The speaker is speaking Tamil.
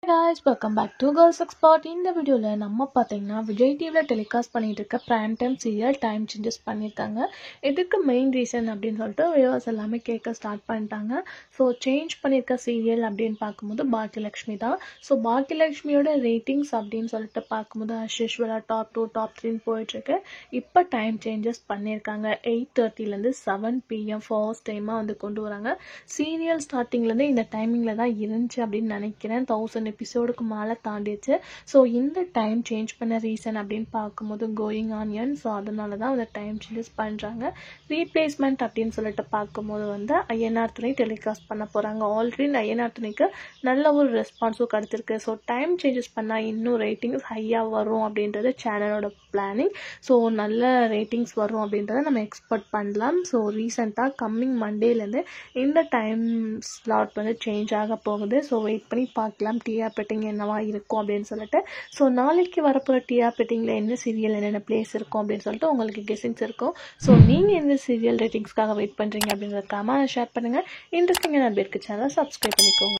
guys, welcome back to Girls Expert. இந்த வீடியோல நம்ம பாத்தீங்கன்னா விஜய் டிவில டெலிகாஸ்ட் பண்ணிட்டு இருக்க prime time serial time changes பண்ணிருக்காங்க. இதுக்கு மெயின் ரீசன் அப்படின்னு சொல்லிட்டு வியூவர்ஸ் எல்லாமே கேட்க ஸ்டார்ட் பண்ணிட்டாங்க. ஸோ சேஞ்ச் பண்ணியிருக்க சீரியல் அப்படின்னு பார்க்கும்போது பாக்கியலட்சுமி தான். ஸோ பாக்கியலட்சுமியோட ரேட்டிங்ஸ் அப்படின்னு சொல்லிட்டு பார்க்கும்போது அஸ்யூஷுவலாக டாப் 2 டாப் 3 போயிட்டு இருக்கு. இப்போ டைம் சேஞ்சஸ் பண்ணியிருக்காங்க. 8:30 7 PM ஃபர்ஸ்ட் டைமாக வந்து கொண்டு வராங்க. சீரியல் ஸ்டார்டிங்லேருந்து இந்த டைமிங்கில் தான் இருந்துச்சு அப்படின்னு நினைக்கிறேன். 1000 எபிசோடுக்கு மேலே தாண்டிடுச்சு. ஸோ இந்த டைம் சேஞ்ச் பண்ண ரீசன் அப்படின்னு பார்க்கும்போது கோயிங் ஆனியன். ஸோ அதனால தான் அந்த டைம் சேஞ்சஸ் பண்ணுறாங்க. ரீப்ளேஸ்மெண்ட் அப்படின்னு சொல்லிட்டு பார்க்கும்போது வந்து ஐயனார் துணை டெலிகாஸ்ட் பண்ண போகிறாங்க. ஆல்ரெடி இந்த ஐயனார் துணைக்கு நல்ல ஒரு ரெஸ்பான்ஸும் கிடச்சிருக்கு. ஸோ டைம் சேஞ்சஸ் பண்ணால் இன்னும் ரேட்டிங்ஸ் ஹையாக வரும் அப்படின்றது சேனலோட பிளானிங். ஸோ நல்ல ரேட்டிங்ஸ் வரும் அப்படின்றத நம்ம எக்ஸ்பெக்ட் பண்ணலாம். ஸோ ரீசெண்டாக கம்மிங் மண்டேலேருந்து இந்த டைம் ஸ்லாட் வந்து சேஞ்ச் ஆக போகுது. ஸோ வெயிட் பண்ணி பார்க்கலாம் டிஆர் பெட்டிங் என்னவா இருக்கும் அப்படின்னு சொல்லிட்டு. ஸோ நாளைக்கு வரப்போகிற டிஆர் பெட்டிங்கில் என்ன சீரியல் என்னென்ன பிளேஸ் இருக்கும் அப்படின்னு சொல்லிட்டு உங்களுக்கு கெஸிங்ஸ் இருக்கும். ஸோ நீங்கள் எந்த சீரியல் ரேட்டிங்ஸ்க்காக வெயிட் பண்ணுறீங்க அப்படின்றதுக்காக ஷேர் பண்ணுங்கள். இன்ட்ரெஸ்டிங்கான அப்டேட்க்கு சேனலை சப்ஸ்கிரைப் பண்ணிக்கோங்க.